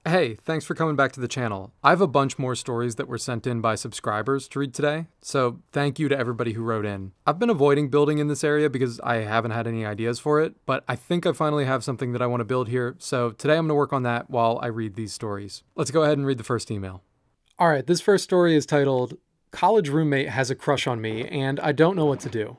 Hey, thanks for coming back to the channel. I have a bunch more stories that were sent in by subscribers to read today, so thank you to everybody who wrote in. I've been avoiding building in this area because I haven't had any ideas for it, but I think I finally have something that I want to build here, so today I'm going to work on that while I read these stories. Let's go ahead and read the first email. Alright, this first story is titled, College Roommate Has a Crush on Me and I Don't Know What to Do.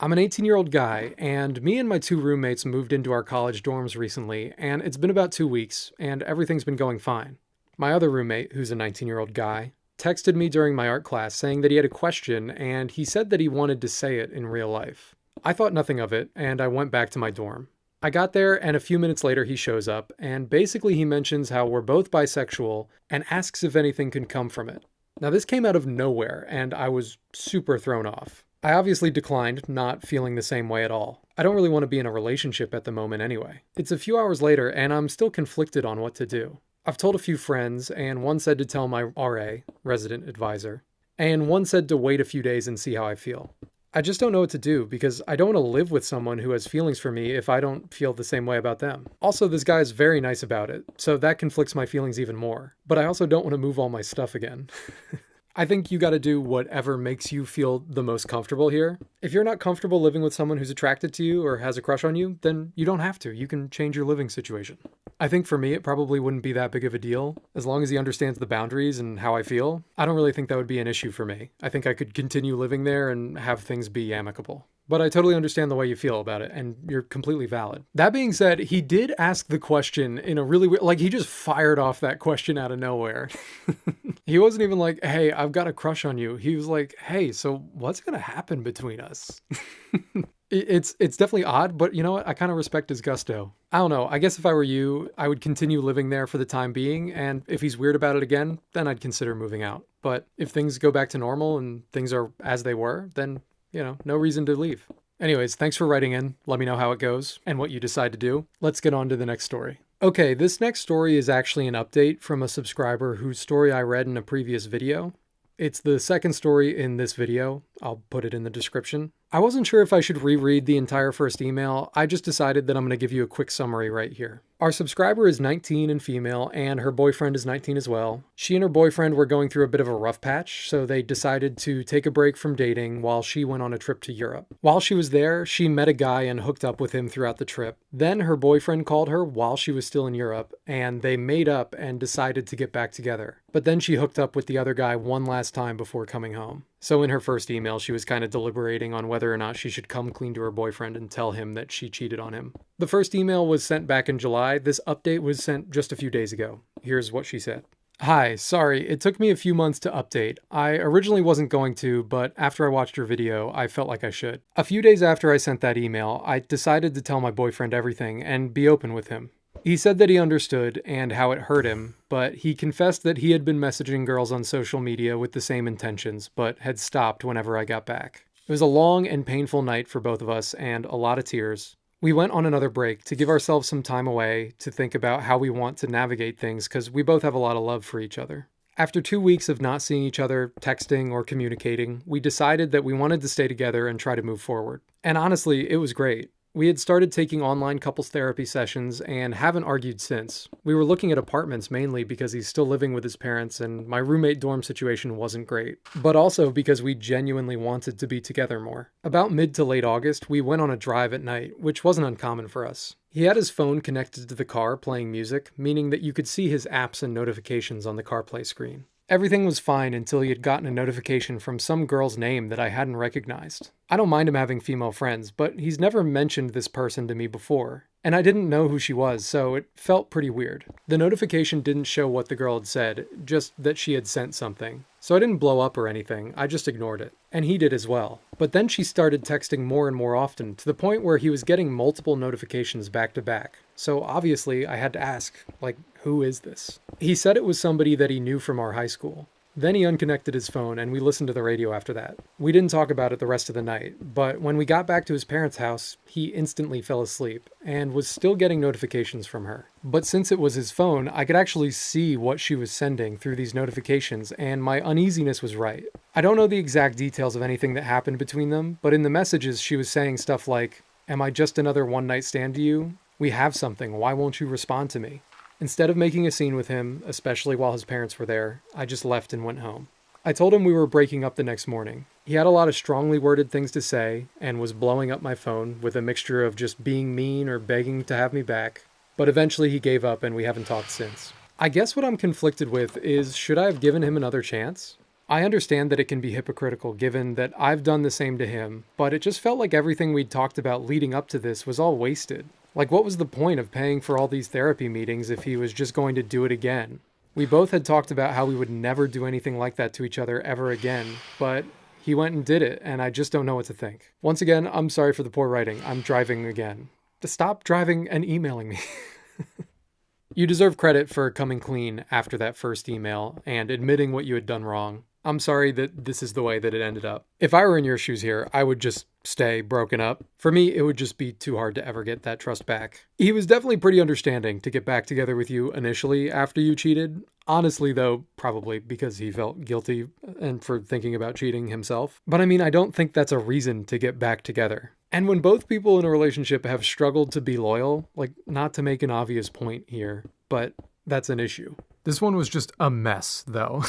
I'm an 18-year-old guy, and me and my two roommates moved into our college dorms recently, and it's been about 2 weeks, and everything's been going fine. My other roommate, who's a 19-year-old guy, texted me during my art class saying that he had a question, and he said that he wanted to say it in real life. I thought nothing of it, and I went back to my dorm. I got there, and a few minutes later he shows up, and basically he mentions how we're both bisexual, and asks if anything can come from it. Now this came out of nowhere, and I was super thrown off. I obviously declined, not feeling the same way at all. I don't really want to be in a relationship at the moment anyway. It's a few hours later, and I'm still conflicted on what to do. I've told a few friends, and one said to tell my RA, resident advisor, and one said to wait a few days and see how I feel. I just don't know what to do because I don't want to live with someone who has feelings for me if I don't feel the same way about them. Also, this guy is very nice about it, so that conflicts my feelings even more. But I also don't want to move all my stuff again. I think you gotta do whatever makes you feel the most comfortable here. If you're not comfortable living with someone who's attracted to you or has a crush on you, then you don't have to. You can change your living situation. I think for me, it probably wouldn't be that big of a deal. As long as he understands the boundaries and how I feel, I don't really think that would be an issue for me. I think I could continue living there and have things be amicable. But I totally understand the way you feel about it, and you're completely valid. That being said, he did ask the question in a really weird, he just fired off that question out of nowhere. He wasn't even like, hey, I've got a crush on you. He was like, hey, so what's gonna happen between us? It's definitely odd, but you know what? I kind of respect his gusto. I don't know. I guess if I were you, I would continue living there for the time being, and if he's weird about it again, then I'd consider moving out. But if things go back to normal and things are as they were, then no reason to leave. Anyways, thanks for writing in. Let me know how it goes and what you decide to do. Let's get on to the next story. Okay, this next story is actually an update from a subscriber whose story I read in a previous video. It's the second story in this video. I'll put it in the description. I wasn't sure if I should reread the entire first email. I just decided that I'm going to give you a quick summary right here. Our subscriber is 19 and female, and her boyfriend is 19 as well. She and her boyfriend were going through a bit of a rough patch, so they decided to take a break from dating while she went on a trip to Europe. While she was there, she met a guy and hooked up with him throughout the trip. Then her boyfriend called her while she was still in Europe, and they made up and decided to get back together. But then she hooked up with the other guy one last time before coming home. So in her first email, she was kind of deliberating on whether or not she should come clean to her boyfriend and tell him that she cheated on him. The first email was sent back in July. This update was sent just a few days ago. Here's what she said. Hi, sorry, it took me a few months to update. I originally wasn't going to, but after I watched your video, I felt like I should. A few days after I sent that email, I decided to tell my boyfriend everything and be open with him. He said that he understood and how it hurt him, but he confessed that he had been messaging girls on social media with the same intentions, but had stopped whenever I got back. It was a long and painful night for both of us and a lot of tears. We went on another break to give ourselves some time away to think about how we want to navigate things because we both have a lot of love for each other. After 2 weeks of not seeing each other, texting, or communicating, we decided that we wanted to stay together and try to move forward. And honestly, it was great. We had started taking online couples therapy sessions and haven't argued since. We were looking at apartments mainly because he's still living with his parents and my roommate dorm situation wasn't great, but also because we genuinely wanted to be together more. About mid to late August, we went on a drive at night, which wasn't uncommon for us. He had his phone connected to the car playing music, meaning that you could see his apps and notifications on the CarPlay screen. Everything was fine until he had gotten a notification from some girl's name that I hadn't recognized. I don't mind him having female friends, but he's never mentioned this person to me before. And I didn't know who she was, so it felt pretty weird. The notification didn't show what the girl had said, just that she had sent something. So I didn't blow up or anything, I just ignored it. And he did as well. But then she started texting more and more often, to the point where he was getting multiple notifications back to back. So obviously I had to ask, who is this? He said it was somebody that he knew from our high school. Then he unconnected his phone and we listened to the radio after that. We didn't talk about it the rest of the night, but when we got back to his parents' house, he instantly fell asleep and was still getting notifications from her. But since it was his phone, I could actually see what she was sending through these notifications and my uneasiness was right. I don't know the exact details of anything that happened between them, but in the messages she was saying stuff like, "Am I just another one-night stand to you? We have something, why won't you respond to me?" Instead of making a scene with him, especially while his parents were there, I just left and went home. I told him we were breaking up the next morning. He had a lot of strongly worded things to say and was blowing up my phone with a mixture of just being mean or begging to have me back. But eventually he gave up and we haven't talked since. I guess what I'm conflicted with is, should I have given him another chance? I understand that it can be hypocritical given that I've done the same to him, but it just felt like everything we'd talked about leading up to this was all wasted. Like, what was the point of paying for all these therapy meetings if he was just going to do it again? We both had talked about how we would never do anything like that to each other ever again, but he went and did it, and I just don't know what to think. Once again, I'm sorry for the poor writing. I'm driving again. Stop driving and emailing me. You deserve credit for coming clean after that first email and admitting what you had done wrong. I'm sorry that this is the way that it ended up. If I were in your shoes here, I would just stay broken up. For me, it would just be too hard to ever get that trust back. He was definitely pretty understanding to get back together with you initially after you cheated. Honestly, though, probably because he felt guilty and for thinking about cheating himself. But I mean, I don't think that's a reason to get back together. And when both people in a relationship have struggled to be loyal, like, not to make an obvious point here, but that's an issue. This one was just a mess, though.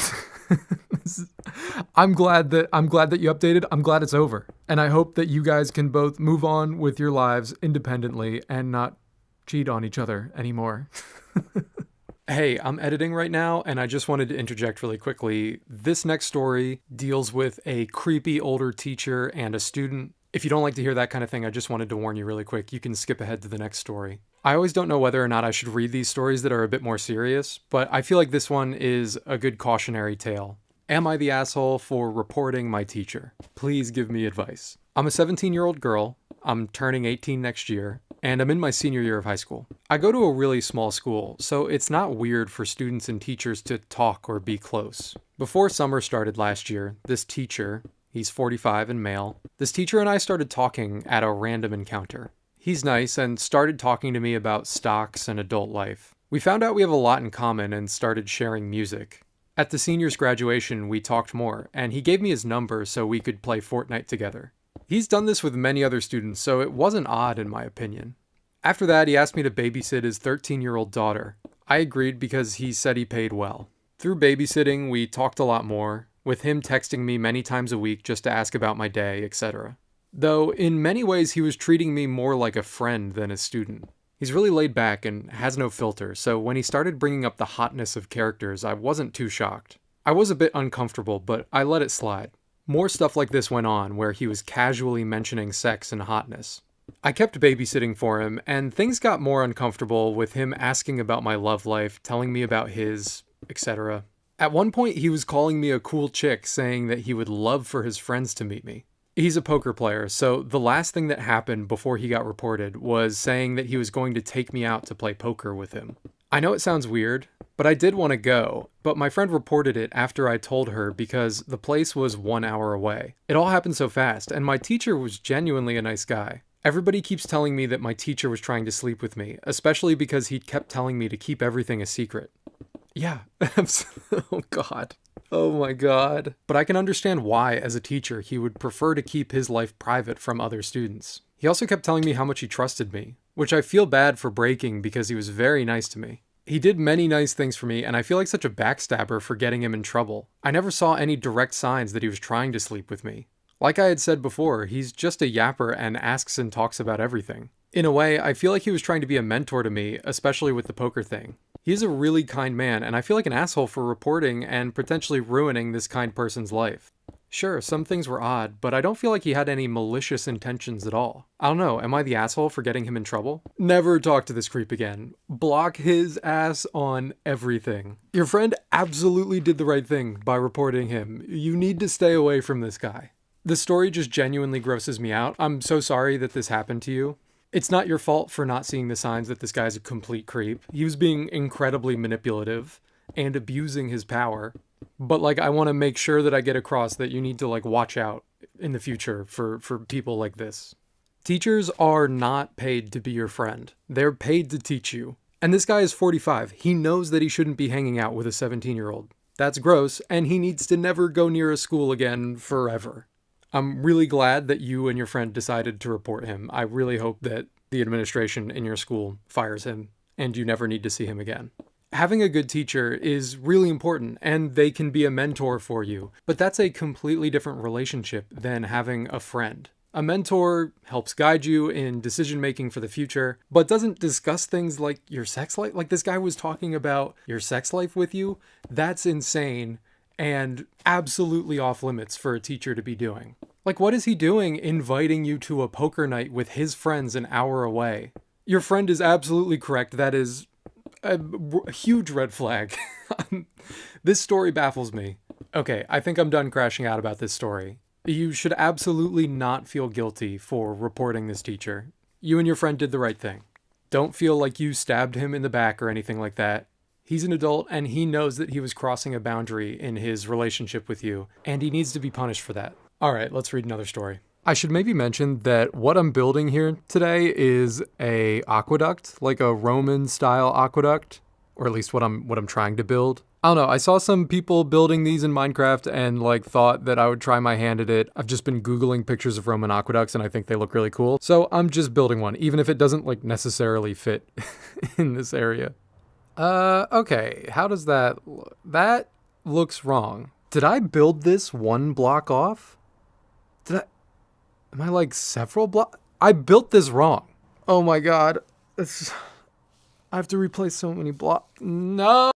I'm glad that you updated. I'm glad it's over. And I hope that you guys can both move on with your lives independently and not cheat on each other anymore. Hey, I'm editing right now, and I just wanted to interject really quickly. This next story deals with a creepy older teacher and a student. If you don't like to hear that kind of thing, I just wanted to warn you really quick. You can skip ahead to the next story. I always don't know whether or not I should read these stories that are a bit more serious, but I feel like this one is a good cautionary tale. Am I the asshole for reporting my teacher? Please give me advice. I'm a 17-year-old girl. I'm turning 18 next year, and I'm in my senior year of high school. I go to a really small school, so it's not weird for students and teachers to talk or be close. Before summer started last year, this teacher, he's 45 and male, this teacher and I started talking at a random encounter. He's nice and started talking to me about stocks and adult life. We found out we have a lot in common and started sharing music. At the seniors' graduation, we talked more, and he gave me his number so we could play Fortnite together. He's done this with many other students, so it wasn't odd in my opinion. After that, he asked me to babysit his 13-year-old daughter. I agreed because he said he paid well. Through babysitting, we talked a lot more, with him texting me many times a week just to ask about my day, etc. Though, in many ways, he was treating me more like a friend than a student. He's really laid back and has no filter, so when he started bringing up the hotness of characters, I wasn't too shocked. I was a bit uncomfortable, but I let it slide. More stuff like this went on, where he was casually mentioning sex and hotness. I kept babysitting for him, and things got more uncomfortable with him asking about my love life, telling me about his, etc. At one point, he was calling me a cool chick, saying that he would love for his friends to meet me. He's a poker player, so the last thing that happened before he got reported was saying that he was going to take me out to play poker with him. I know it sounds weird, but I did want to go, but my friend reported it after I told her because the place was 1 hour away. It all happened so fast, and my teacher was genuinely a nice guy. Everybody keeps telling me that my teacher was trying to sleep with me, especially because he kept telling me to keep everything a secret. Yeah, oh god. Oh my god. But I can understand why, as a teacher, he would prefer to keep his life private from other students. He also kept telling me how much he trusted me, which I feel bad for breaking because he was very nice to me. He did many nice things for me, and I feel like such a backstabber for getting him in trouble. I never saw any direct signs that he was trying to sleep with me. Like I had said before, he's just a yapper and asks and talks about everything. In a way, I feel like he was trying to be a mentor to me, especially with the poker thing. He's a really kind man, and I feel like an asshole for reporting and potentially ruining this kind person's life. Sure, some things were odd, but I don't feel like he had any malicious intentions at all. I don't know, am I the asshole for getting him in trouble? Never talk to this creep again. Block his ass on everything. Your friend absolutely did the right thing by reporting him. You need to stay away from this guy. This story just genuinely grosses me out. I'm so sorry that this happened to you. It's not your fault for not seeing the signs that this guy's a complete creep. He was being incredibly manipulative and abusing his power. But, like, I want to make sure that I get across that you need to, like, watch out in the future for people like this. Teachers are not paid to be your friend. They're paid to teach you. And this guy is 45. He knows that he shouldn't be hanging out with a 17-year-old. That's gross, and he needs to never go near a school again forever. I'm really glad that you and your friend decided to report him. I really hope that the administration in your school fires him. and you never need to see him again. Having a good teacher is really important, and they can be a mentor for you, but that's a completely different relationship than having a friend. A mentor helps guide you in decision making for the future, but doesn't discuss things like your sex life. Like this guy was talking about your sex life with you. That's insane and absolutely off limits for a teacher to be doing. Like, what is he doing inviting you to a poker night with his friends an hour away? Your friend is absolutely correct. That is a huge red flag. This story baffles me. Okay, I think I'm done crashing out about this story. You should absolutely not feel guilty for reporting this teacher. You and your friend did the right thing. Don't feel like you stabbed him in the back or anything like that. He's an adult and he knows that he was crossing a boundary in his relationship with you, and he needs to be punished for that. All right, let's read another story. I should maybe mention that what I'm building here today is a aqueduct, like a Roman style aqueduct, or at least what I'm trying to build. I don't know, I saw some people building these in Minecraft and like thought that I would try my hand at it. I've just been Googling pictures of Roman aqueducts and I think they look really cool. So I'm just building one, even if it doesn't like necessarily fit in this area. Okay, how does that look? That looks wrong. Did I build this one block off? Am I like several blocks? I built this wrong. Oh my god. I have to replace so many blocks. No!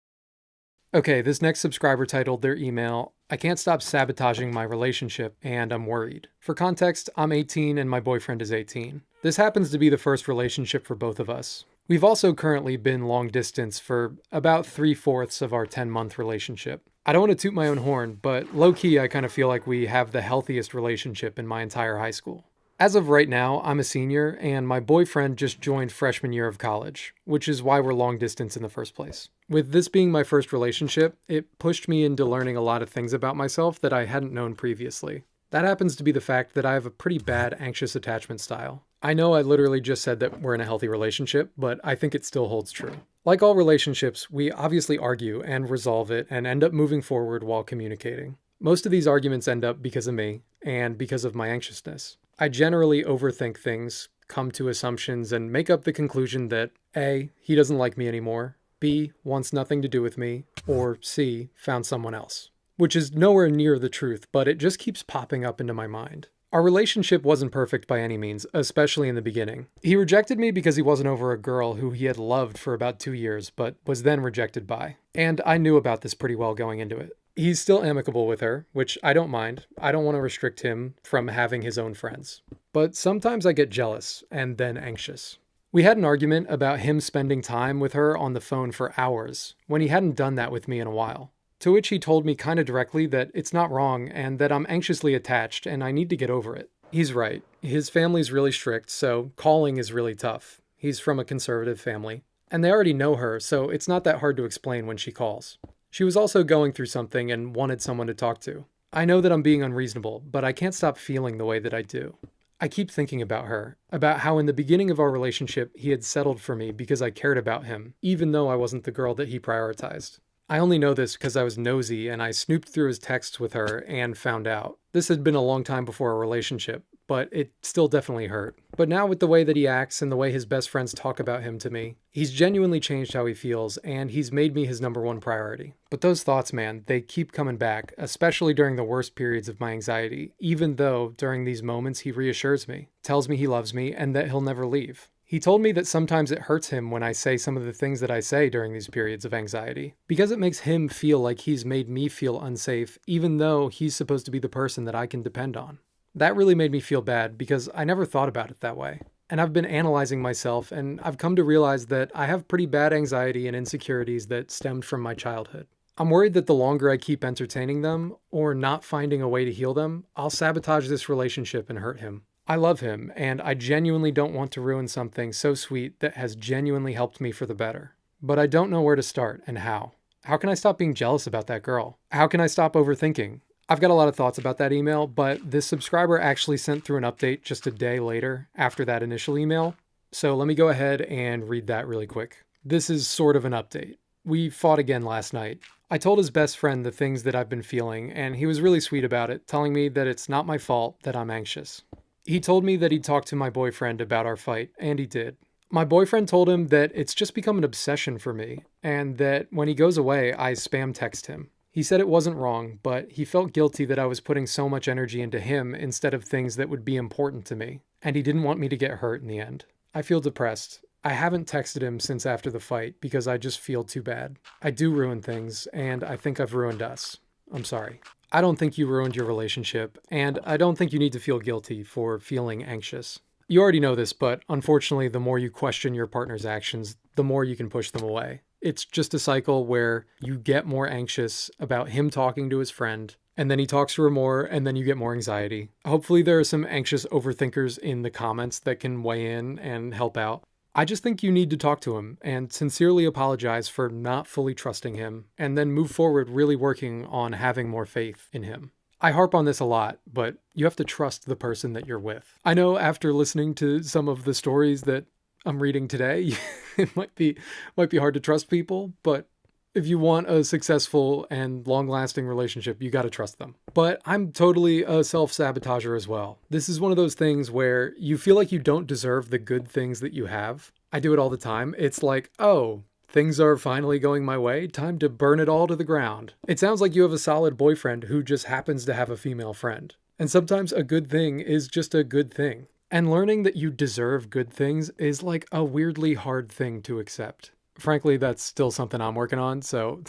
Okay, this next subscriber titled their email, "I can't stop sabotaging my relationship and I'm worried." For context, I'm 18 and my boyfriend is 18. This happens to be the first relationship for both of us. We've also currently been long distance for about 3/4 of our 10-month relationship. I don't want to toot my own horn, but low-key I kind of feel like we have the healthiest relationship in my entire high school. As of right now, I'm a senior and my boyfriend just joined freshman year of college, which is why we're long distance in the first place. With this being my first relationship, it pushed me into learning a lot of things about myself that I hadn't known previously. That happens to be the fact that I have a pretty bad anxious attachment style. I know I literally just said that we're in a healthy relationship, but I think it still holds true. Like all relationships, we obviously argue and resolve it and end up moving forward while communicating. Most of these arguments end up because of me and because of my anxiousness. I generally overthink things, come to assumptions, and make up the conclusion that A, he doesn't like me anymore, B, wants nothing to do with me, or C, found someone else. Which is nowhere near the truth, but it just keeps popping up into my mind. Our relationship wasn't perfect by any means, especially in the beginning. He rejected me because he wasn't over a girl who he had loved for about 2 years, but was then rejected by. And I knew about this pretty well going into it. He's still amicable with her, which I don't mind. I don't want to restrict him from having his own friends. But sometimes I get jealous and then anxious. We had an argument about him spending time with her on the phone for hours, when he hadn't done that with me in a while. To which he told me kind of directly that it's not wrong and that I'm anxiously attached and I need to get over it. He's right. His family's really strict, so calling is really tough. He's from a conservative family. And they already know her, so it's not that hard to explain when she calls. She was also going through something and wanted someone to talk to. I know that I'm being unreasonable, but I can't stop feeling the way that I do. I keep thinking about her, about how in the beginning of our relationship he had settled for me because I cared about him, even though I wasn't the girl that he prioritized. I only know this because I was nosy and I snooped through his texts with her and found out. This had been a long time before our relationship, but it still definitely hurt. But now with the way that he acts and the way his best friends talk about him to me, he's genuinely changed how he feels and he's made me his #1 priority. But those thoughts, man, they keep coming back, especially during the worst periods of my anxiety, even though during these moments he reassures me, tells me he loves me and that he'll never leave. He told me that sometimes it hurts him when I say some of the things that I say during these periods of anxiety, because it makes him feel like he's made me feel unsafe, even though he's supposed to be the person that I can depend on. That really made me feel bad because I never thought about it that way. And I've been analyzing myself and I've come to realize that I have pretty bad anxiety and insecurities that stemmed from my childhood. I'm worried that the longer I keep entertaining them or not finding a way to heal them, I'll sabotage this relationship and hurt him. I love him, and I genuinely don't want to ruin something so sweet that has genuinely helped me for the better. But I don't know where to start and how. How can I stop being jealous about that girl? How can I stop overthinking? I've got a lot of thoughts about that email, but this subscriber actually sent through an update just a day later after that initial email. So let me go ahead and read that really quick. This is sort of an update. We fought again last night. I told his best friend the things that I've been feeling, and he was really sweet about it, telling me that it's not my fault that I'm anxious. He told me that he'd talked to my boyfriend about our fight, and he did. My boyfriend told him that it's just become an obsession for me, and that when he goes away, I spam text him. He said it wasn't wrong, but he felt guilty that I was putting so much energy into him instead of things that would be important to me, and he didn't want me to get hurt in the end. I feel depressed. I haven't texted him since after the fight because I just feel too bad. I do ruin things, and I think I've ruined us. I'm sorry. I don't think you ruined your relationship, and I don't think you need to feel guilty for feeling anxious. You already know this, but unfortunately, the more you question your partner's actions, the more you can push them away. It's just a cycle where you get more anxious about him talking to his friend, and then he talks to her more, and then you get more anxiety. Hopefully there are some anxious overthinkers in the comments that can weigh in and help out. I just think you need to talk to him and sincerely apologize for not fully trusting him, and then move forward really working on having more faith in him. I harp on this a lot, but you have to trust the person that you're with. I know after listening to some of the stories that I'm reading today, it might be hard to trust people, but if you want a successful and long-lasting relationship, you got to trust them. But I'm totally a self-sabotager as well. This is one of those things where you feel like you don't deserve the good things that you have. I do it all the time. It's like, oh, things are finally going my way. Time to burn it all to the ground. It sounds like you have a solid boyfriend who just happens to have a female friend. And sometimes a good thing is just a good thing. And learning that you deserve good things is like a weirdly hard thing to accept. Frankly, that's still something I'm working on, so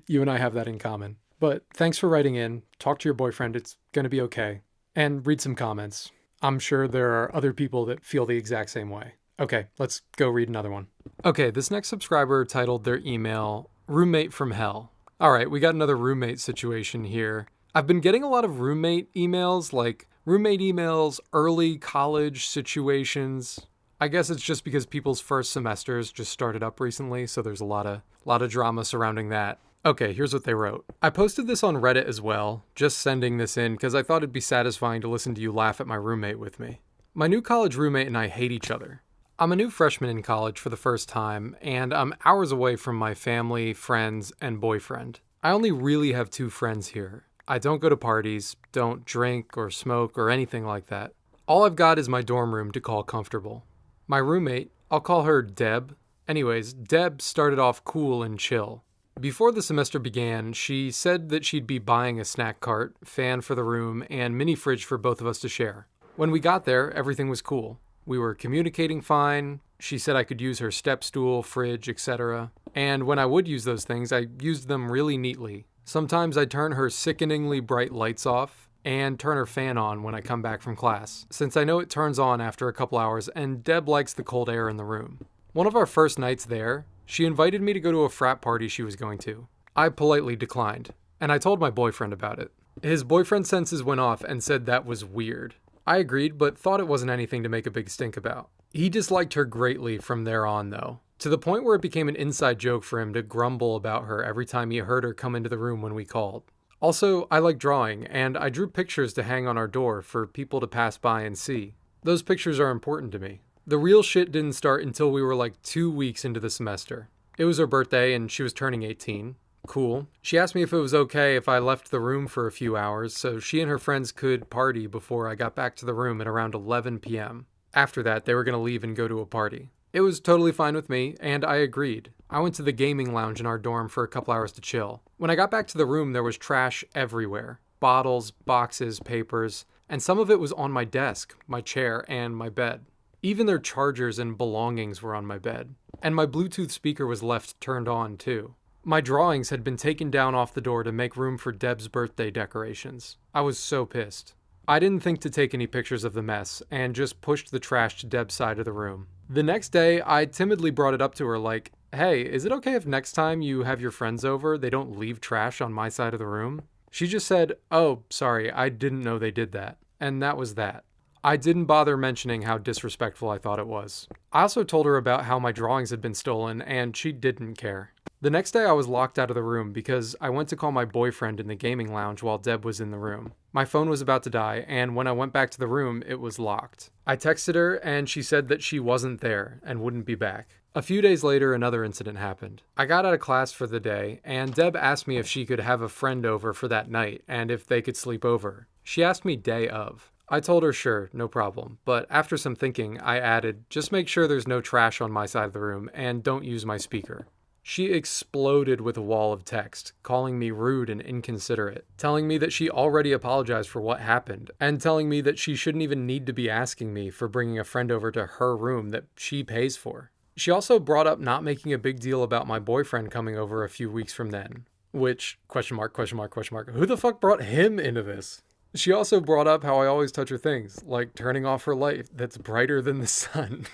you and I have that in common. But thanks for writing in. Talk to your boyfriend. It's going to be okay. And read some comments. I'm sure there are other people that feel the exact same way. Okay, let's go read another one. Okay, this next subscriber titled their email, Roommate from Hell. All right, we got another roommate situation here. I've been getting a lot of roommate emails, like roommate emails, early college situations. I guess it's just because people's first semesters just started up recently, so there's a lot of drama surrounding that. Okay, here's what they wrote. I posted this on Reddit as well, just sending this in because I thought it'd be satisfying to listen to you laugh at my roommate with me. My new college roommate and I hate each other. I'm a new freshman in college for the first time, and I'm hours away from my family, friends, and boyfriend. I only really have 2 friends here. I don't go to parties, don't drink or smoke or anything like that. All I've got is my dorm room to call comfortable. My roommate, I'll call her Deb. Anyways, Deb started off cool and chill. Before the semester began, she said that she'd be buying a snack cart, fan for the room, and mini fridge for both of us to share. When we got there, everything was cool. We were communicating fine. She said I could use her step stool, fridge, etc. And when I would use those things, I used them really neatly. Sometimes I'd turn her sickeningly bright lights off and turn her fan on when I come back from class, since I know it turns on after a couple hours and Deb likes the cold air in the room. One of our first nights there, she invited me to go to a frat party she was going to. I politely declined, and I told my boyfriend about it. His boyfriend's senses went off and said that was weird. I agreed, but thought it wasn't anything to make a big stink about. He disliked her greatly from there on, though, to the point where it became an inside joke for him to grumble about her every time he heard her come into the room when we called. Also, I like drawing, and I drew pictures to hang on our door for people to pass by and see. Those pictures are important to me. The real shit didn't start until we were like 2 weeks into the semester. It was her birthday, and she was turning 18. Cool. She asked me if it was okay if I left the room for a few hours so she and her friends could party before I got back to the room at around 11 p.m. After that, they were going to leave and go to a party. It was totally fine with me, and I agreed. I went to the gaming lounge in our dorm for a couple hours to chill. When I got back to the room, there was trash everywhere. Bottles, boxes, papers, and some of it was on my desk, my chair, and my bed. Even their chargers and belongings were on my bed. And my Bluetooth speaker was left turned on, too. My drawings had been taken down off the door to make room for Deb's birthday decorations. I was so pissed. I didn't think to take any pictures of the mess, and just pushed the trash to Deb's side of the room. The next day, I timidly brought it up to her like, hey, is it okay if next time you have your friends over, they don't leave trash on my side of the room? She just said, oh, sorry, I didn't know they did that. And that was that. I didn't bother mentioning how disrespectful I thought it was. I also told her about how my drawings had been stolen, and she didn't care. The next day I was locked out of the room because I went to call my boyfriend in the gaming lounge while Deb was in the room. My phone was about to die, and when I went back to the room, it was locked. I texted her, and she said that she wasn't there and wouldn't be back. A few days later, another incident happened. I got out of class for the day, and Deb asked me if she could have a friend over for that night and if they could sleep over. She asked me day of. I told her sure, no problem, but after some thinking, I added, just make sure there's no trash on my side of the room and don't use my speaker. She exploded with a wall of text, calling me rude and inconsiderate, telling me that she already apologized for what happened, and telling me that she shouldn't even need to be asking me for bringing a friend over to her room that she pays for. She also brought up not making a big deal about my boyfriend coming over a few weeks from then, which, who the fuck brought him into this? She also brought up how I always touch her things, like turning off her light that's brighter than the sun,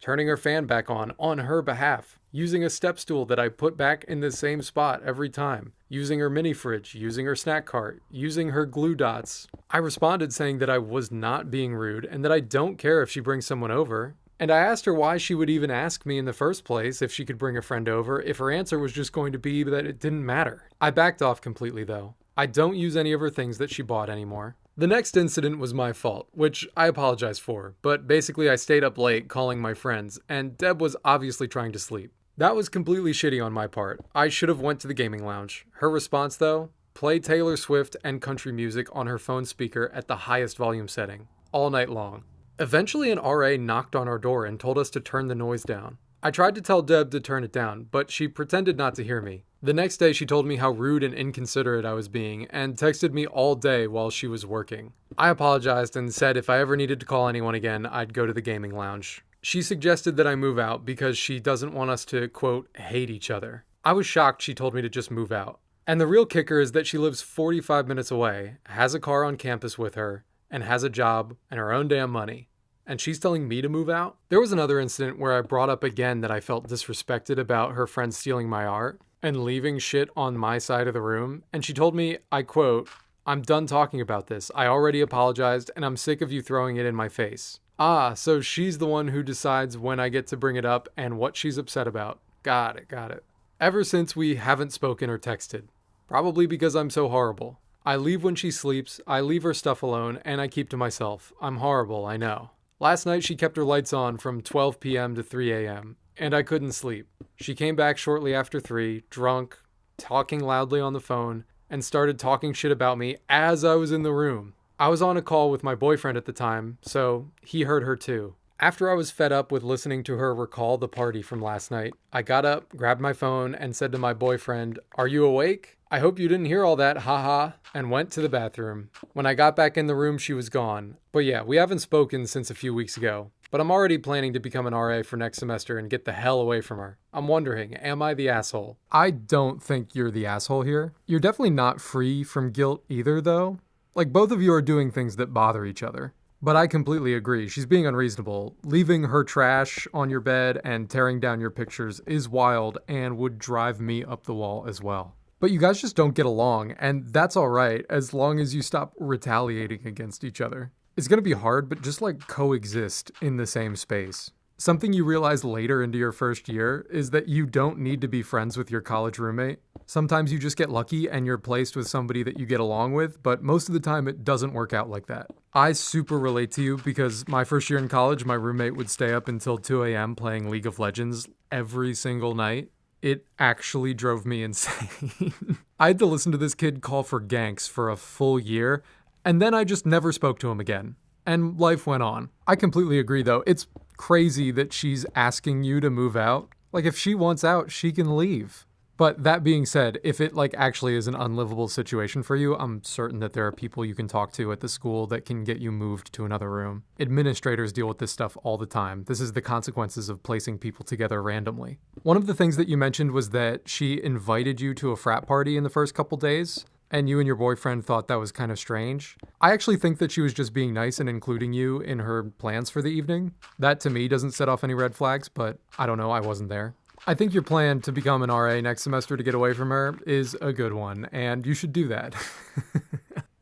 turning her fan back on her behalf, using a step stool that I put back in the same spot every time, using her mini fridge, using her snack cart, using her glue dots. I responded saying that I was not being rude and that I don't care if she brings someone over. And I asked her why she would even ask me in the first place if she could bring a friend over if her answer was just going to be that it didn't matter. I backed off completely though. I don't use any of her things that she bought anymore. The next incident was my fault, which I apologize for, but basically I stayed up late calling my friends, and Deb was obviously trying to sleep. That was completely shitty on my part. I should have went to the gaming lounge. Her response though, play Taylor Swift and country music on her phone speaker at the highest volume setting, all night long. Eventually an RA knocked on our door and told us to turn the noise down. I tried to tell Deb to turn it down, but she pretended not to hear me. The next day she told me how rude and inconsiderate I was being and texted me all day while she was working. I apologized and said if I ever needed to call anyone again, I'd go to the gaming lounge. She suggested that I move out because she doesn't want us to, quote, hate each other. I was shocked she told me to just move out. And the real kicker is that she lives 45 minutes away, has a car on campus with her, and has a job and her own damn money. And she's telling me to move out? There was another incident where I brought up again that I felt disrespected about her friend stealing my art and leaving shit on my side of the room. And she told me, I quote, I'm done talking about this. I already apologized and I'm sick of you throwing it in my face. Ah, so she's the one who decides when I get to bring it up and what she's upset about. Got it. Ever since we haven't spoken or texted. Probably because I'm so horrible. I leave when she sleeps, I leave her stuff alone, and I keep to myself. I'm horrible, I know. Last night she kept her lights on from 12 p.m. to 3 a.m., and I couldn't sleep. She came back shortly after 3, drunk, talking loudly on the phone, and started talking shit about me as I was in the room. I was on a call with my boyfriend at the time, so he heard her too. After I was fed up with listening to her recall the party from last night, I got up, grabbed my phone, and said to my boyfriend, "Are you awake? I hope you didn't hear all that, haha," and went to the bathroom. When I got back in the room, she was gone. But yeah, we haven't spoken since a few weeks ago. But I'm already planning to become an RA for next semester and get the hell away from her. I'm wondering, am I the asshole? I don't think you're the asshole here. You're definitely not free from guilt either, though. Like, both of you are doing things that bother each other. But I completely agree. She's being unreasonable. Leaving her trash on your bed and tearing down your pictures is wild and would drive me up the wall as well. But you guys just don't get along, and that's all right as long as you stop retaliating against each other. It's gonna be hard, but just like coexist in the same space. Something you realize later into your first year is that you don't need to be friends with your college roommate. Sometimes you just get lucky and you're placed with somebody that you get along with, but most of the time it doesn't work out like that. I super relate to you because my first year in college, my roommate would stay up until 2 a.m. playing League of Legends every single night. It actually drove me insane. I had to listen to this kid call for ganks for a full year, and then I just never spoke to him again. And life went on. I completely agree though. It's crazy that she's asking you to move out. Like, if she wants out, she can leave. But that being said, if it actually is an unlivable situation for you, I'm certain that there are people you can talk to at the school that can get you moved to another room. Administrators deal with this stuff all the time. This is the consequences of placing people together randomly. One of the things that you mentioned was that she invited you to a frat party in the first couple days, and you and your boyfriend thought that was kind of strange. I actually think that she was just being nice and including you in her plans for the evening. That to me doesn't set off any red flags, but I don't know, I wasn't there. I think your plan to become an RA next semester to get away from her is a good one, and you should do that.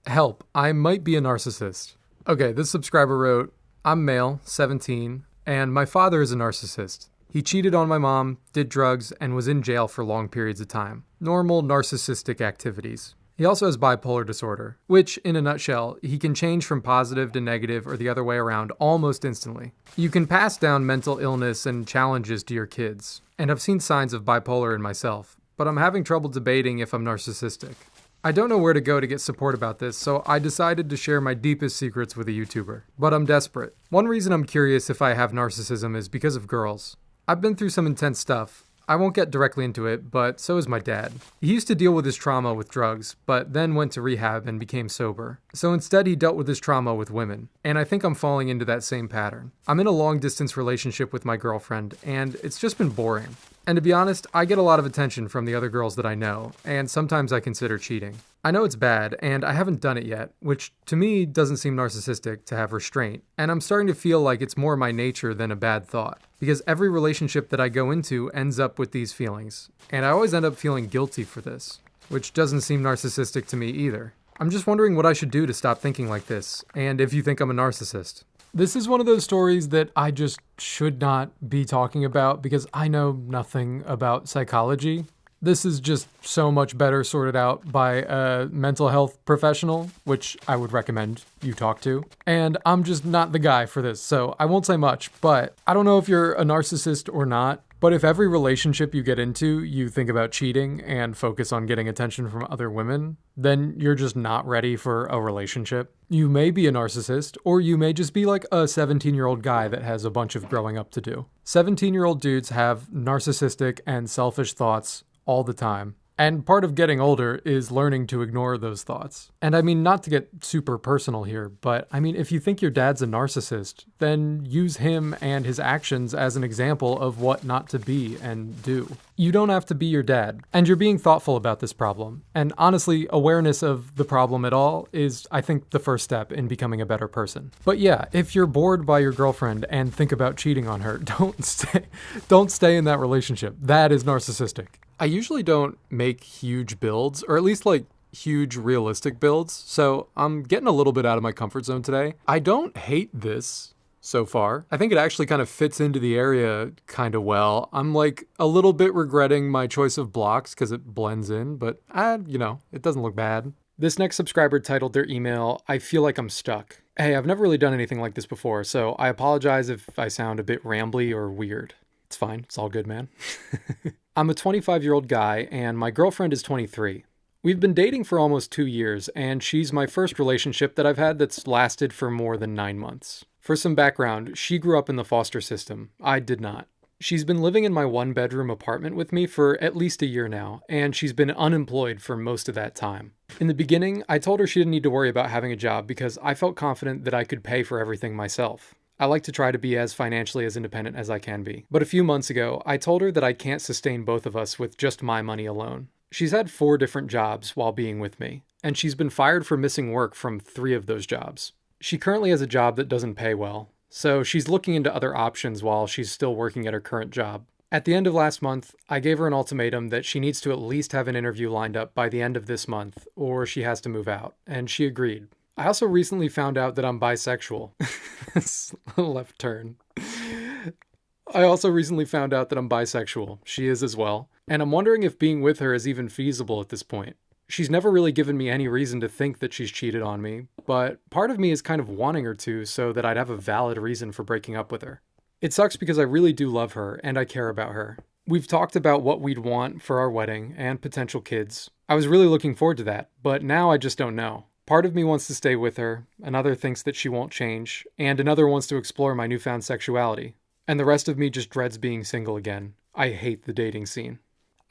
Help, I might be a narcissist. Okay, this subscriber wrote, I'm male, 17, and my father is a narcissist. He cheated on my mom, did drugs, and was in jail for long periods of time. Normal narcissistic activities. He also has bipolar disorder, which, in a nutshell, he can change from positive to negative or the other way around almost instantly. You can pass down mental illness and challenges to your kids, and I've seen signs of bipolar in myself, but I'm having trouble debating if I'm narcissistic. I don't know where to go to get support about this, so I decided to share my deepest secrets with a YouTuber. But I'm desperate. One reason I'm curious if I have narcissism is because of girls. I've been through some intense stuff. I won't get directly into it, but so is my dad. He used to deal with his trauma with drugs, but then went to rehab and became sober. So instead he dealt with his trauma with women, and I think I'm falling into that same pattern. I'm in a long-distance relationship with my girlfriend, and it's just been boring. And to be honest, I get a lot of attention from the other girls that I know, and sometimes I consider cheating. I know it's bad, and I haven't done it yet, which to me doesn't seem narcissistic to have restraint, and I'm starting to feel like it's more my nature than a bad thought. Because every relationship that I go into ends up with these feelings, and I always end up feeling guilty for this, which doesn't seem narcissistic to me either. I'm just wondering what I should do to stop thinking like this, and if you think I'm a narcissist. This is one of those stories that I just should not be talking about because I know nothing about psychology. This is just so much better sorted out by a mental health professional, which I would recommend you talk to. And I'm just not the guy for this, so I won't say much, but I don't know if you're a narcissist or not. But if every relationship you get into, you think about cheating and focus on getting attention from other women, then you're just not ready for a relationship. You may be a narcissist, or you may just be like a 17-year-old guy that has a bunch of growing up to do. 17-year-old dudes have narcissistic and selfish thoughts all the time. And part of getting older is learning to ignore those thoughts. And I mean, not to get super personal here, but I mean, if you think your dad's a narcissist, then use him and his actions as an example of what not to be and do. You don't have to be your dad, and you're being thoughtful about this problem. And honestly, awareness of the problem at all is, I think, the first step in becoming a better person. But yeah, if you're bored by your girlfriend and think about cheating on her, don't stay in that relationship. That is narcissistic. I usually don't make huge builds, or at least like huge realistic builds, so I'm getting a little bit out of my comfort zone today. I don't hate this so far. I think it actually kind of fits into the area kind of well. I'm like a little bit regretting my choice of blocks because it blends in, but it doesn't look bad. This next subscriber titled their email, "I feel like I'm stuck." Hey, I've never really done anything like this before, so I apologize if I sound a bit rambly or weird. It's fine. It's all good, man. I'm a 25-year-old guy, and my girlfriend is 23. We've been dating for almost 2 years, and she's my first relationship that I've had that's lasted for more than 9 months. For some background, she grew up in the foster system. I did not. She's been living in my one-bedroom apartment with me for at least a year now, and she's been unemployed for most of that time. In the beginning, I told her she didn't need to worry about having a job because I felt confident that I could pay for everything myself. I like to try to be as financially as independent as I can be. But a few months ago, I told her that I can't sustain both of us with just my money alone. She's had 4 different jobs while being with me, and she's been fired for missing work from 3 of those jobs. She currently has a job that doesn't pay well, so she's looking into other options while she's still working at her current job. At the end of last month, I gave her an ultimatum that she needs to at least have an interview lined up by the end of this month, or she has to move out, and she agreed. I also recently found out that I'm bisexual. Left turn. I also recently found out that I'm bisexual. She is as well. And I'm wondering if being with her is even feasible at this point. She's never really given me any reason to think that she's cheated on me, but part of me is kind of wanting her to so that I'd have a valid reason for breaking up with her. It sucks because I really do love her and I care about her. We've talked about what we'd want for our wedding and potential kids. I was really looking forward to that, but now I just don't know. Part of me wants to stay with her, another thinks that she won't change, and another wants to explore my newfound sexuality. And the rest of me just dreads being single again. I hate the dating scene.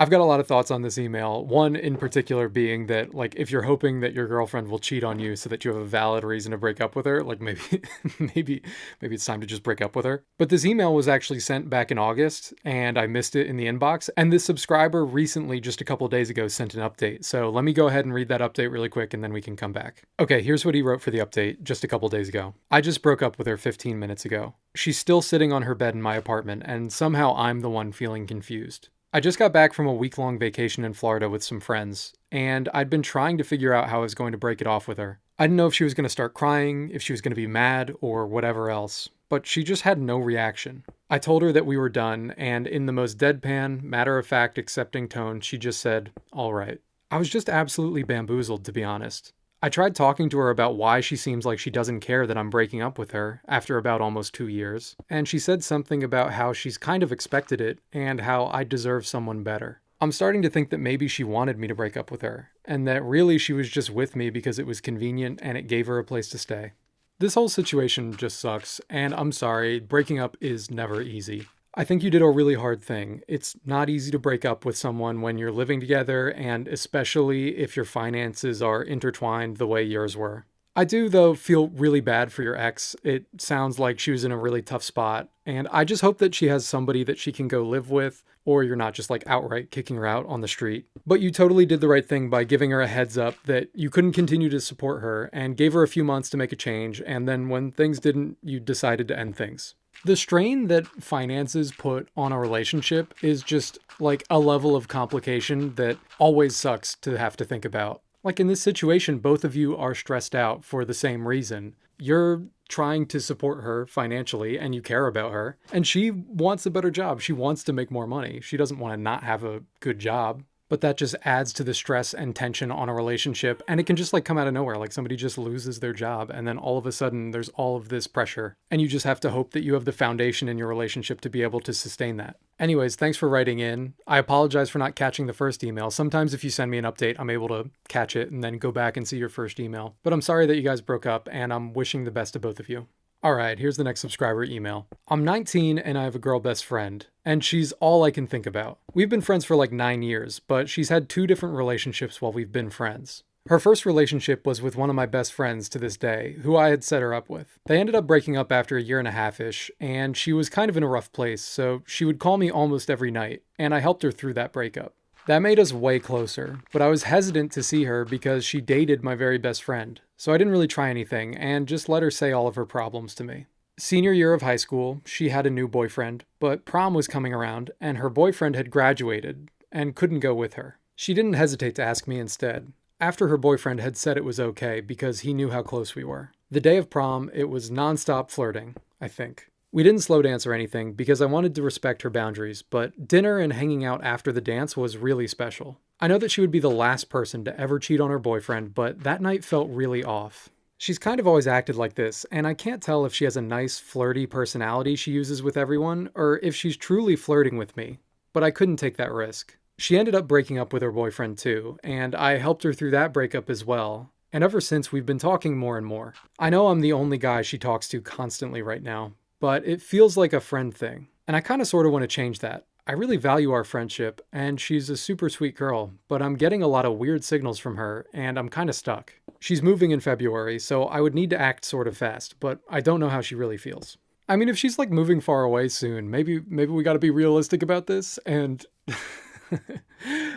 I've got a lot of thoughts on this email. One in particular being that, like, if you're hoping that your girlfriend will cheat on you so that you have a valid reason to break up with her, like maybe it's time to just break up with her. But this email was actually sent back in August and I missed it in the inbox. And this subscriber recently, just a couple days ago, sent an update. So let me go ahead and read that update really quick and then we can come back. Okay, here's what he wrote for the update just a couple days ago. "I just broke up with her 15 minutes ago. She's still sitting on her bed in my apartment and somehow I'm the one feeling confused. I just got back from a week-long vacation in Florida with some friends, and I'd been trying to figure out how I was going to break it off with her. I didn't know if she was going to start crying, if she was going to be mad, or whatever else, but she just had no reaction. I told her that we were done, and in the most deadpan, matter-of-fact, accepting tone, she just said, 'All right.' I was just absolutely bamboozled, to be honest. I tried talking to her about why she seems like she doesn't care that I'm breaking up with her after about almost 2 years, and she said something about how she's kind of expected it and how I deserve someone better. I'm starting to think that maybe she wanted me to break up with her, and that really she was just with me because it was convenient and it gave her a place to stay. This whole situation just sucks, and I'm sorry, breaking up is never easy. I think you did a really hard thing. It's not easy to break up with someone when you're living together, and especially if your finances are intertwined the way yours were. I do, though, feel really bad for your ex. It sounds like she was in a really tough spot, and I just hope that she has somebody that she can go live with, or you're not just like outright kicking her out on the street. But you totally did the right thing by giving her a heads up that you couldn't continue to support her, and gave her a few months to make a change, and then when things didn't, you decided to end things. The strain that finances put on a relationship is just like a level of complication that always sucks to have to think about. Like in this situation, both of you are stressed out for the same reason. You're trying to support her financially and you care about her, and she wants a better job. She wants to make more money. She doesn't want to not have a good job. But that just adds to the stress and tension on a relationship, and it can just like come out of nowhere. Like somebody just loses their job, and then all of a sudden there's all of this pressure, and you just have to hope that you have the foundation in your relationship to be able to sustain that. Anyways, thanks for writing in. I apologize for not catching the first email. Sometimes if you send me an update, I'm able to catch it and then go back and see your first email. But I'm sorry that you guys broke up, and I'm wishing the best to both of you. Alright, here's the next subscriber email. I'm 19 and I have a girl best friend, and she's all I can think about. We've been friends for like 9 years, but she's had 2 different relationships while we've been friends. Her first relationship was with one of my best friends to this day, who I had set her up with. They ended up breaking up after a year and a half-ish, and she was kind of in a rough place, so she would call me almost every night, and I helped her through that breakup. That made us way closer, but I was hesitant to see her because she dated my very best friend, so I didn't really try anything and just let her say all of her problems to me. Senior year of high school, she had a new boyfriend, but prom was coming around and her boyfriend had graduated and couldn't go with her. She didn't hesitate to ask me instead, after her boyfriend had said it was okay because he knew how close we were. The day of prom, it was nonstop flirting, I think. We didn't slow dance or anything because I wanted to respect her boundaries, but dinner and hanging out after the dance was really special. I know that she would be the last person to ever cheat on her boyfriend, but that night felt really off. She's kind of always acted like this, and I can't tell if she has a nice, flirty personality she uses with everyone, or if she's truly flirting with me, but I couldn't take that risk. She ended up breaking up with her boyfriend too, and I helped her through that breakup as well. And ever since, we've been talking more and more. I know I'm the only guy she talks to constantly right now, but it feels like a friend thing. And I kind of sort of want to change that. I really value our friendship, and she's a super sweet girl, but I'm getting a lot of weird signals from her, and I'm kind of stuck. She's moving in February, so I would need to act sort of fast, but I don't know how she really feels. I mean, if she's like moving far away soon, maybe we gotta be realistic about this, and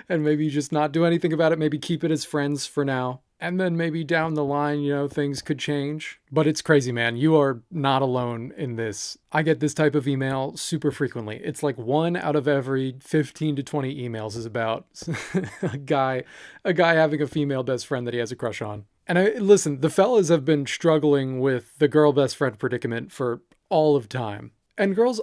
and maybe just not do anything about it, maybe keep it as friends for now. And then maybe down the line, things could change. But it's crazy, man. You are not alone in this. I get this type of email super frequently. It's like 1 out of every 15 to 20 emails is about a guy having a female best friend that he has a crush on. And listen, the fellas have been struggling with the girl best friend predicament for all of time. And girls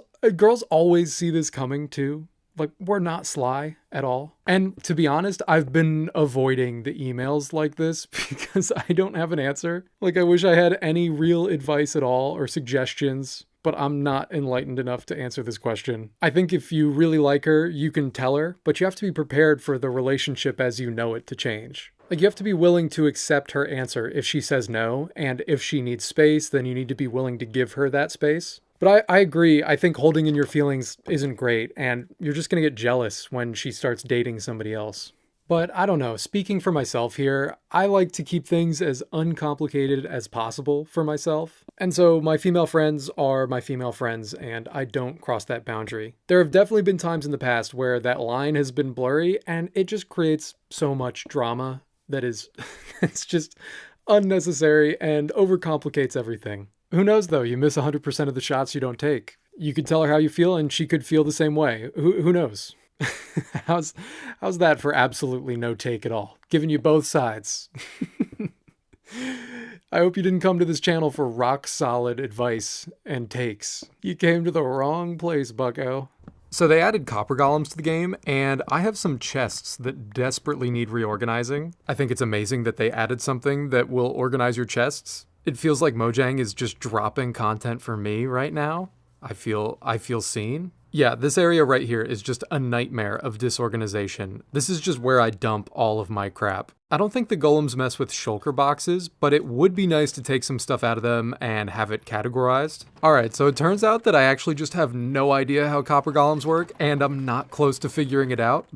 always see this coming too. Like, we're not sly at all. And to be honest, I've been avoiding the emails like this because I don't have an answer. Like, I wish I had any real advice at all or suggestions, but I'm not enlightened enough to answer this question. I think if you really like her, you can tell her, but you have to be prepared for the relationship as you know it to change. Like, you have to be willing to accept her answer if she says no, and if she needs space, then you need to be willing to give her that space. But I agree. I think holding in your feelings isn't great, and you're just going to get jealous when she starts dating somebody else. But I don't know, speaking for myself here, I like to keep things as uncomplicated as possible for myself. And so my female friends are my female friends, and I don't cross that boundary. There have definitely been times in the past where that line has been blurry, and it just creates so much drama that is, it's just unnecessary and overcomplicates everything. Who knows though, you miss 100% of the shots you don't take. You could tell her how you feel and she could feel the same way. Who knows? How's that for absolutely no take at all? Giving you both sides. I hope you didn't come to this channel for rock solid advice and takes. You came to the wrong place, bucko. So they added copper golems to the game, and I have some chests that desperately need reorganizing. I think it's amazing that they added something that will organize your chests. It feels like Mojang is just dropping content for me right now. I feel seen. Yeah, this area right here is just a nightmare of disorganization. This is just where I dump all of my crap. I don't think the golems mess with shulker boxes, but it would be nice to take some stuff out of them and have it categorized. Alright, so it turns out that I actually just have no idea how copper golems work, and I'm not close to figuring it out.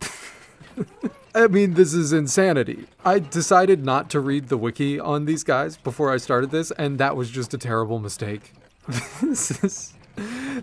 I mean, this is insanity. I decided not to read the wiki on these guys before I started this, and that was just a terrible mistake. This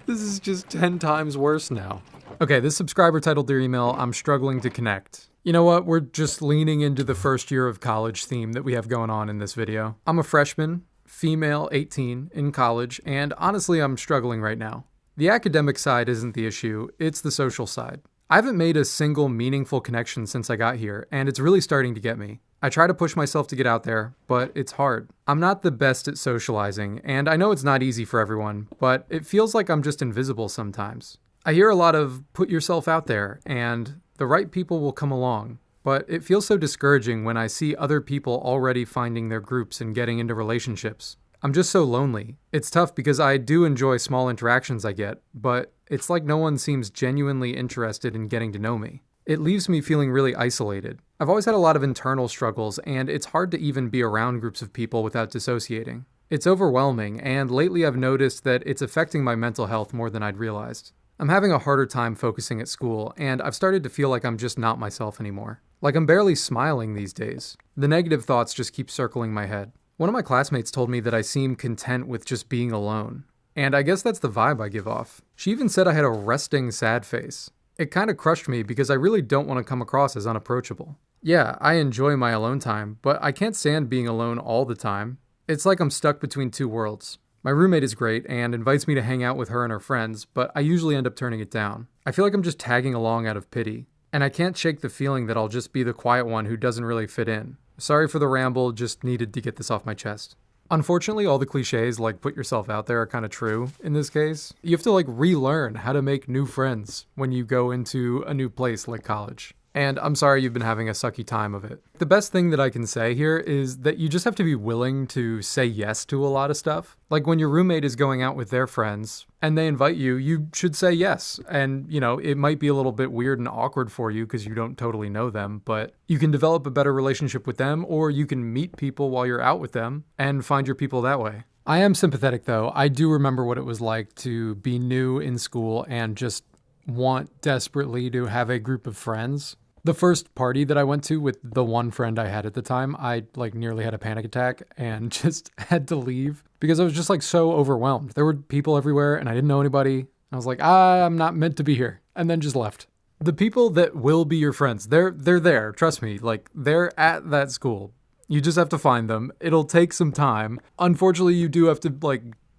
is just 10 times worse now. Okay, this subscriber titled their email, "I'm struggling to connect." You know what? We're just leaning into the first year of college theme that we have going on in this video. I'm a freshman, female, 18, in college, and honestly, I'm struggling right now. The academic side isn't the issue, it's the social side. I haven't made a single meaningful connection since I got here, and it's really starting to get me. I try to push myself to get out there, but it's hard. I'm not the best at socializing, and I know it's not easy for everyone, but it feels like I'm just invisible sometimes. I hear a lot of put yourself out there, and the right people will come along, but it feels so discouraging when I see other people already finding their groups and getting into relationships. I'm just so lonely. It's tough because I do enjoy small interactions I get, but it's like no one seems genuinely interested in getting to know me. It leaves me feeling really isolated. I've always had a lot of internal struggles, and it's hard to even be around groups of people without dissociating. It's overwhelming, and lately I've noticed that it's affecting my mental health more than I'd realized. I'm having a harder time focusing at school, and I've started to feel like I'm just not myself anymore. Like I'm barely smiling these days. The negative thoughts just keep circling my head. One of my classmates told me that I seem content with just being alone. And I guess that's the vibe I give off. She even said I had a resting sad face. It kind of crushed me because I really don't want to come across as unapproachable. Yeah, I enjoy my alone time, but I can't stand being alone all the time. It's like I'm stuck between two worlds. My roommate is great and invites me to hang out with her and her friends, but I usually end up turning it down. I feel like I'm just tagging along out of pity. And I can't shake the feeling that I'll just be the quiet one who doesn't really fit in. Sorry for the ramble, just needed to get this off my chest. Unfortunately, all the cliches like put yourself out there are kind of true in this case. You have to relearn how to make new friends when you go into a new place like college. And I'm sorry you've been having a sucky time of it. The best thing that I can say here is that you just have to be willing to say yes to a lot of stuff. Like when your roommate is going out with their friends and they invite you, you should say yes. And, it might be a little bit weird and awkward for you because you don't totally know them, but you can develop a better relationship with them, or you can meet people while you're out with them and find your people that way. I am sympathetic though. I do remember what it was like to be new in school and just want desperately to have a group of friends. The first party that I went to with the one friend I had at the time, I nearly had a panic attack and just had to leave because I was just so overwhelmed. There were people everywhere and I didn't know anybody. I was like, I'm not meant to be here, and then just left. The people that will be your friends, they're there. Trust me, they're at that school. You just have to find them. It'll take some time. Unfortunately, you do have to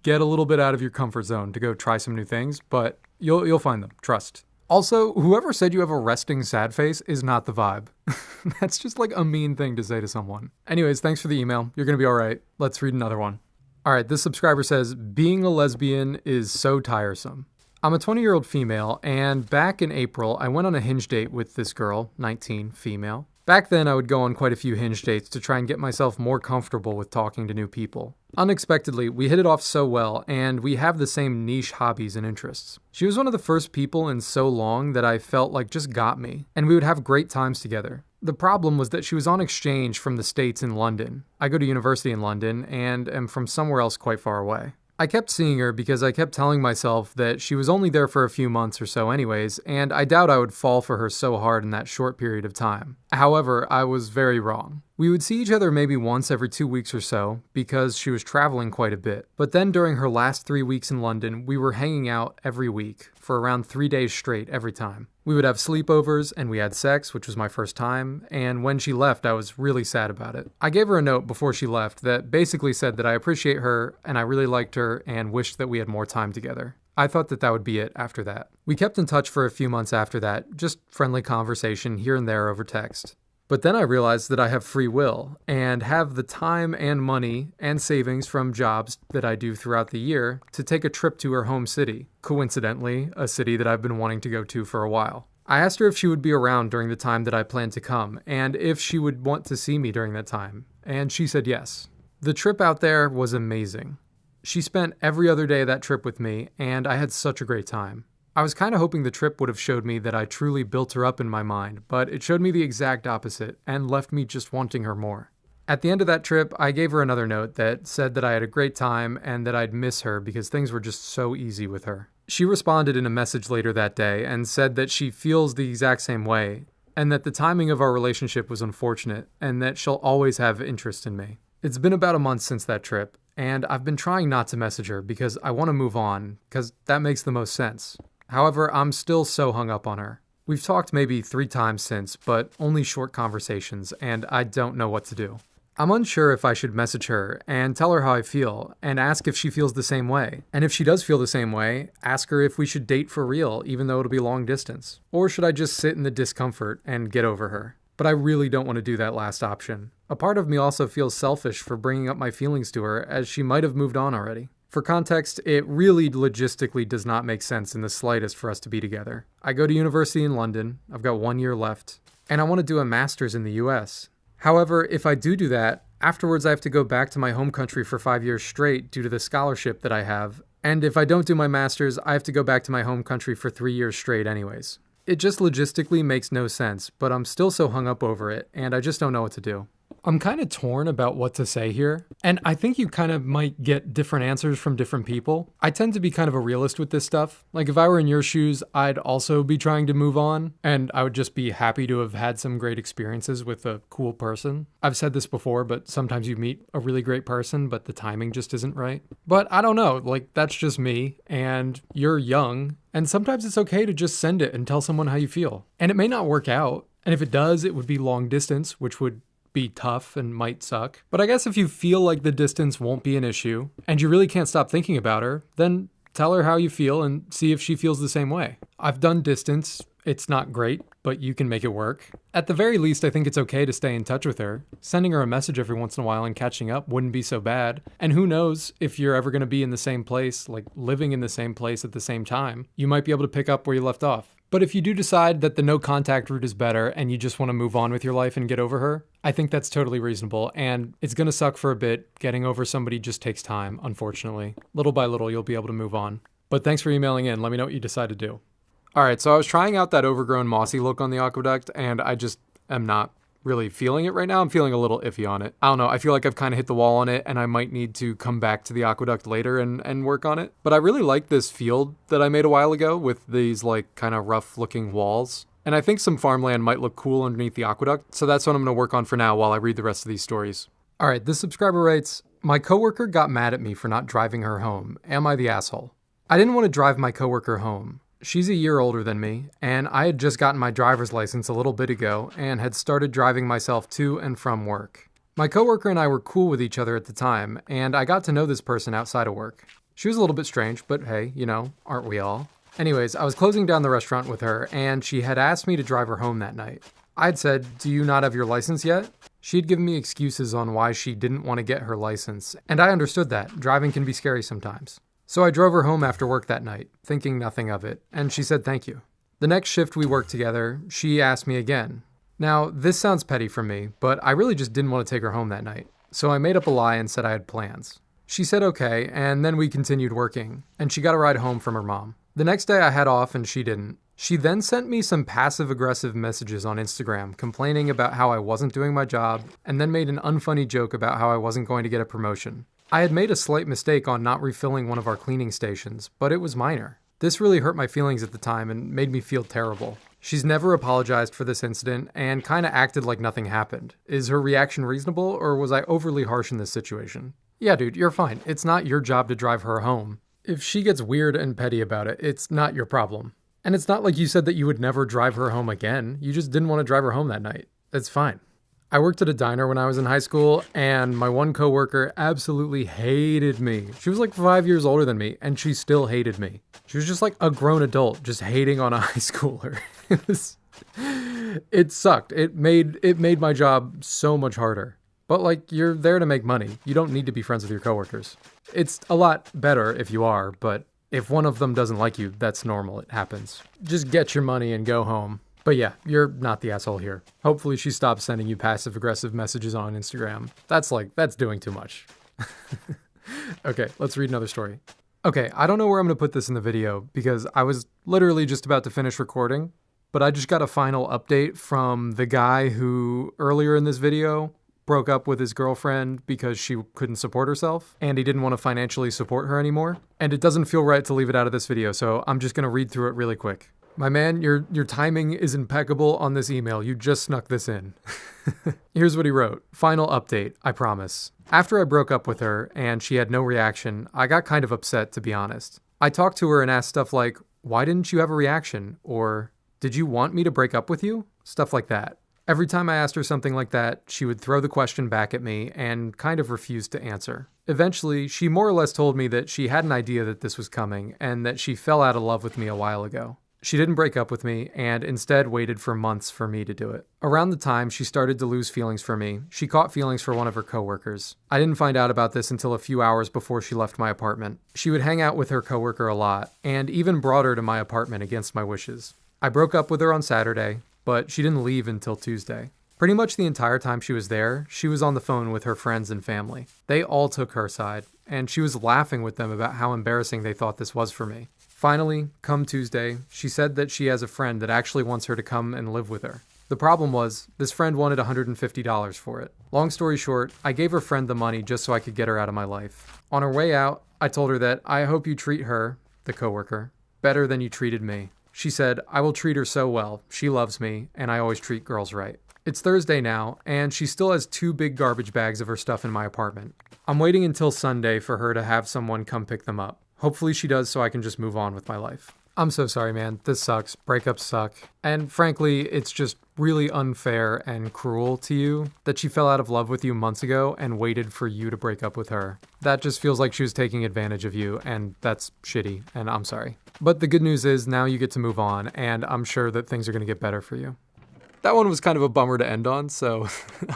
get a little bit out of your comfort zone to go try some new things, but you'll find them. Trust. Also, whoever said you have a resting sad face is not the vibe. That's just a mean thing to say to someone. Anyways, thanks for the email. You're gonna be alright. Let's read another one. Alright, this subscriber says, being a lesbian is so tiresome. I'm a 20-year-old female, and back in April, I went on a Hinge date with this girl, 19, female. Back then, I would go on quite a few Hinge dates to try and get myself more comfortable with talking to new people. Unexpectedly, we hit it off so well, and we have the same niche hobbies and interests. She was one of the first people in so long that I felt just got me, and we would have great times together. The problem was that she was on exchange from the States in London. I go to university in London, and am from somewhere else quite far away. I kept seeing her because I kept telling myself that she was only there for a few months or so anyways, and I doubt I would fall for her so hard in that short period of time. However, I was very wrong. We would see each other maybe once every 2 weeks or so, because she was traveling quite a bit. But then during her last 3 weeks in London, we were hanging out every week, for around 3 days straight every time. We would have sleepovers, and we had sex, which was my first time, and when she left, I was really sad about it. I gave her a note before she left that basically said that I appreciate her, and I really liked her, and wished that we had more time together. I thought that would be it after that. We kept in touch for a few months after that, just friendly conversation here and there over text. But then I realized that I have free will and have the time and money and savings from jobs that I do throughout the year to take a trip to her home city, coincidentally, a city that I've been wanting to go to for a while. I asked her if she would be around during the time that I planned to come and if she would want to see me during that time, and she said yes. The trip out there was amazing. She spent every other day of that trip with me, and I had such a great time. I was kind of hoping the trip would have showed me that I truly built her up in my mind, but it showed me the exact opposite and left me just wanting her more. At the end of that trip, I gave her another note that said that I had a great time and that I'd miss her because things were just so easy with her. She responded in a message later that day and said that she feels the exact same way, and that the timing of our relationship was unfortunate, and that she'll always have interest in me. It's been about a month since that trip, and I've been trying not to message her because I want to move on, because that makes the most sense. However, I'm still so hung up on her. We've talked maybe 3 times since, but only short conversations, and I don't know what to do. I'm unsure if I should message her and tell her how I feel and ask if she feels the same way. And if she does feel the same way, ask her if we should date for real, even though it'll be long distance. Or should I just sit in the discomfort and get over her? But I really don't want to do that last option. A part of me also feels selfish for bringing up my feelings to her, as she might have moved on already. For context, it really logistically does not make sense in the slightest for us to be together. I go to university in London, I've got 1 year left, and I want to do a master's in the US. However, if I do that, afterwards I have to go back to my home country for 5 years straight due to the scholarship that I have, and if I don't do my master's, I have to go back to my home country for 3 years straight anyways. It just logistically makes no sense, but I'm still so hung up over it, and I just don't know what to do. I'm kind of torn about what to say here, and I think you kind of might get different answers from different people. I tend to be kind of a realist with this stuff. Like, if I were in your shoes, I'd also be trying to move on, and I would just be happy to have had some great experiences with a cool person. I've said this before, but sometimes you meet a really great person, but the timing just isn't right. But I don't know, like, that's just me, and you're young, and sometimes it's okay to just send it and tell someone how you feel. And it may not work out, and if it does, it would be long distance, which would be tough and might suck. But I guess if you feel like the distance won't be an issue and you really can't stop thinking about her, then tell her how you feel and see if she feels the same way. I've done distance. It's not great, but you can make it work. At the very least, I think it's okay to stay in touch with her. Sending her a message every once in a while and catching up wouldn't be so bad. And who knows if you're ever going to be in the same place, like living in the same place at the same time, you might be able to pick up where you left off. But if you do decide that the no contact route is better and you just want to move on with your life and get over her, I think that's totally reasonable, and it's going to suck for a bit. Getting over somebody just takes time, unfortunately. Little by little, you'll be able to move on. But thanks for emailing in. Let me know what you decide to do. All right, so I was trying out that overgrown mossy look on the aqueduct, and I just am not really feeling it right now. I'm feeling a little iffy on it. I don't know. I feel like I've kind of hit the wall on it, and I might need to come back to the aqueduct later and work on it. But I really like this field that I made a while ago with these like kind of rough looking walls. And I think some farmland might look cool underneath the aqueduct. So that's what I'm going to work on for now while I read the rest of these stories. All right, this subscriber writes, my coworker got mad at me for not driving her home. Am I the asshole? I didn't want to drive my coworker home. She's a year older than me, and I had just gotten my driver's license a little bit ago and had started driving myself to and from work. My coworker and I were cool with each other at the time, and I got to know this person outside of work. She was a little bit strange, but hey, you know, aren't we all? Anyways, I was closing down the restaurant with her, and she had asked me to drive her home that night. I'd said, do you not have your license yet? She'd given me excuses on why she didn't want to get her license, and I understood that. Driving can be scary sometimes. So I drove her home after work that night, thinking nothing of it, and she said thank you. The next shift we worked together, she asked me again. Now, this sounds petty from me, but I really just didn't want to take her home that night, so I made up a lie and said I had plans. She said okay, and then we continued working, and she got a ride home from her mom. The next day I had off and she didn't. She then sent me some passive-aggressive messages on Instagram complaining about how I wasn't doing my job, and then made an unfunny joke about how I wasn't going to get a promotion. I had made a slight mistake on not refilling one of our cleaning stations, but it was minor. This really hurt my feelings at the time and made me feel terrible. She's never apologized for this incident and kind of acted like nothing happened. Is her reaction reasonable, or was I overly harsh in this situation? Yeah, dude, you're fine. It's not your job to drive her home. If she gets weird and petty about it, it's not your problem. And it's not like you said that you would never drive her home again. You just didn't want to drive her home that night. It's fine. I worked at a diner when I was in high school, and my one coworker absolutely hated me. She was like 5 years older than me, and she still hated me. She was just like a grown adult, just hating on a high schooler. It sucked. It made my job so much harder. But like, you're there to make money. You don't need to be friends with your coworkers. It's a lot better if you are, but if one of them doesn't like you, that's normal. It happens. Just get your money and go home. But yeah, you're not the asshole here. Hopefully she stops sending you passive-aggressive messages on Instagram. That's doing too much. Okay, let's read another story. Okay, I don't know where I'm going to put this in the video because I was literally just about to finish recording, but I just got a final update from the guy who earlier in this video broke up with his girlfriend because she couldn't support herself and he didn't want to financially support her anymore. And it doesn't feel right to leave it out of this video, so I'm just going to read through it really quick. My man, your timing is impeccable on this email. You just snuck this in. Here's what he wrote. Final update, I promise. After I broke up with her and she had no reaction, I got kind of upset, to be honest. I talked to her and asked stuff like, why didn't you have a reaction? Or, did you want me to break up with you? Stuff like that. Every time I asked her something like that, she would throw the question back at me and kind of refused to answer. Eventually, she more or less told me that she had an idea that this was coming and that she fell out of love with me a while ago. She didn't break up with me and instead waited for months for me to do it. Around the time she started to lose feelings for me, she caught feelings for one of her coworkers. I didn't find out about this until a few hours before she left my apartment. She would hang out with her coworker a lot and even brought her to my apartment against my wishes. I broke up with her on Saturday, but she didn't leave until Tuesday. Pretty much the entire time she was there, she was on the phone with her friends and family. They all took her side, and she was laughing with them about how embarrassing they thought this was for me. Finally, come Tuesday, she said that she has a friend that actually wants her to come and live with her. The problem was, this friend wanted $150 for it. Long story short, I gave her friend the money just so I could get her out of my life. On her way out, I told her that I hope you treat her, the coworker, better than you treated me. She said, I will treat her so well, she loves me, and I always treat girls right. It's Thursday now, and she still has 2 big garbage bags of her stuff in my apartment. I'm waiting until Sunday for her to have someone come pick them up. Hopefully she does so I can just move on with my life. I'm so sorry, man. This sucks. Breakups suck. And frankly, it's just really unfair and cruel to you that she fell out of love with you months ago and waited for you to break up with her. That just feels like she was taking advantage of you, and that's shitty, and I'm sorry. But the good news is now you get to move on, and I'm sure that things are going to get better for you. That one was kind of a bummer to end on, so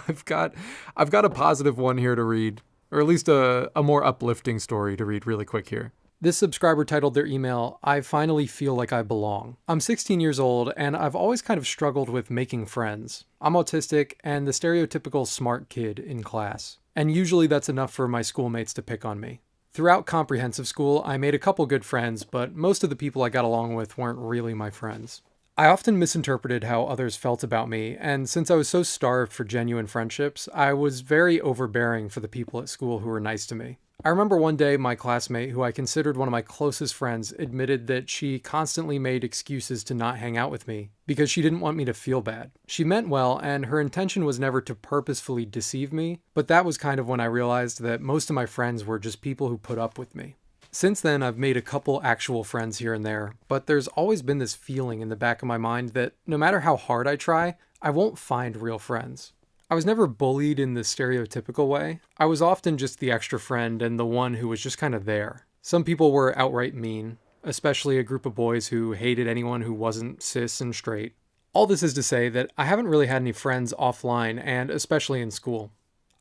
I've got a positive one here to read, or at least a more uplifting story to read really quick here. This subscriber titled their email, I finally feel like I belong. I'm 16 years old and I've always kind of struggled with making friends. I'm autistic and the stereotypical smart kid in class. And usually that's enough for my schoolmates to pick on me. Throughout comprehensive school, I made a couple good friends, but most of the people I got along with weren't really my friends. I often misinterpreted how others felt about me, and since I was so starved for genuine friendships, I was very overbearing for the people at school who were nice to me. I remember one day my classmate, who I considered one of my closest friends, admitted that she constantly made excuses to not hang out with me because she didn't want me to feel bad. She meant well, and her intention was never to purposefully deceive me, but that was kind of when I realized that most of my friends were just people who put up with me. Since then, I've made a couple actual friends here and there, but there's always been this feeling in the back of my mind that no matter how hard I try, I won't find real friends. I was never bullied in the stereotypical way. I was often just the extra friend and the one who was just kind of there. Some people were outright mean, especially a group of boys who hated anyone who wasn't cis and straight. All this is to say that I haven't really had any friends offline and especially in school.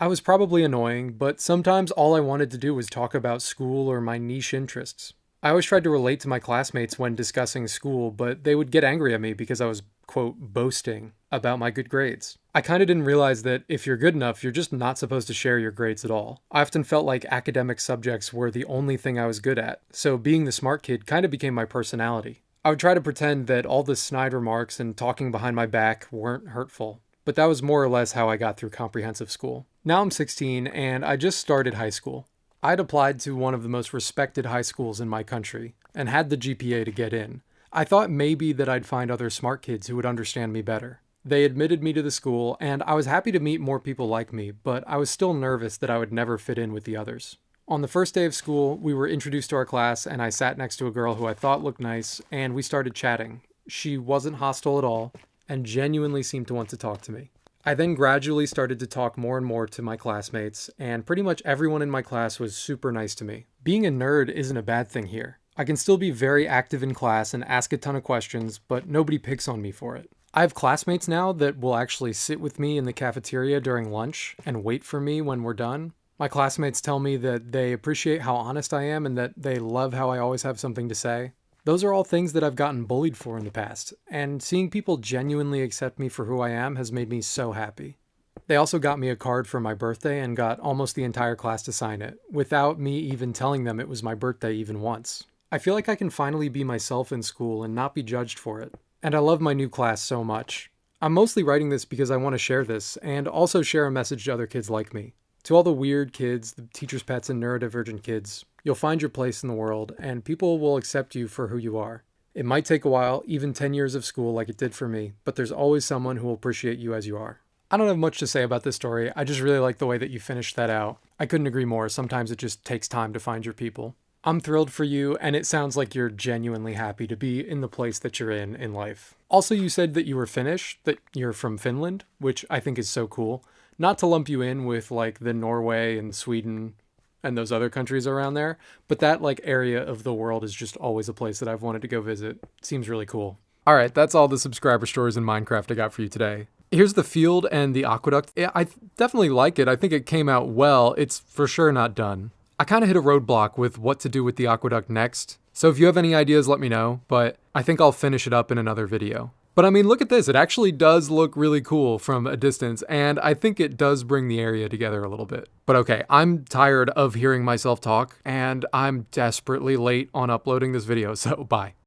I was probably annoying, but sometimes all I wanted to do was talk about school or my niche interests. I always tried to relate to my classmates when discussing school, but they would get angry at me because I was, quote, boasting about my good grades. I kind of didn't realize that if you're good enough, you're just not supposed to share your grades at all. I often felt like academic subjects were the only thing I was good at, so being the smart kid kind of became my personality. I would try to pretend that all the snide remarks and talking behind my back weren't hurtful, but that was more or less how I got through comprehensive school. Now I'm 16 and I just started high school. I'd applied to one of the most respected high schools in my country and had the GPA to get in. I thought maybe that I'd find other smart kids who would understand me better. They admitted me to the school and I was happy to meet more people like me, but I was still nervous that I would never fit in with the others. On the first day of school, we were introduced to our class and I sat next to a girl who I thought looked nice and we started chatting. She wasn't hostile at all and genuinely seemed to want to talk to me. I then gradually started to talk more and more to my classmates, and pretty much everyone in my class was super nice to me. Being a nerd isn't a bad thing here. I can still be very active in class and ask a ton of questions, but nobody picks on me for it. I have classmates now that will actually sit with me in the cafeteria during lunch and wait for me when we're done. My classmates tell me that they appreciate how honest I am and that they love how I always have something to say. Those are all things that I've gotten bullied for in the past, and seeing people genuinely accept me for who I am has made me so happy. They also got me a card for my birthday and got almost the entire class to sign it, without me even telling them it was my birthday even once. I feel like I can finally be myself in school and not be judged for it. And I love my new class so much. I'm mostly writing this because I want to share this, and also share a message to other kids like me. To all the weird kids, the teacher's pets, and neurodivergent kids, you'll find your place in the world, and people will accept you for who you are. It might take a while, even 10 years of school like it did for me, but there's always someone who will appreciate you as you are. I don't have much to say about this story, I just really like the way that you finished that out. I couldn't agree more, sometimes it just takes time to find your people. I'm thrilled for you, and it sounds like you're genuinely happy to be in the place that you're in life. Also, you said that you were Finnish, that you're from Finland, which I think is so cool. Not to lump you in with like the Norway and Sweden and those other countries around there, but that like area of the world is just always a place that I've wanted to go visit. Seems really cool. All right, that's all the subscriber stories in Minecraft I got for you today. Here's the field and the aqueduct. I definitely like it. I think it came out well. It's for sure not done. I kind of hit a roadblock with what to do with the aqueduct next. So if you have any ideas, let me know, but I think I'll finish it up in another video. But I mean, look at this. It actually does look really cool from a distance, and I think it does bring the area together a little bit. But okay, I'm tired of hearing myself talk, and I'm desperately late on uploading this video, so bye.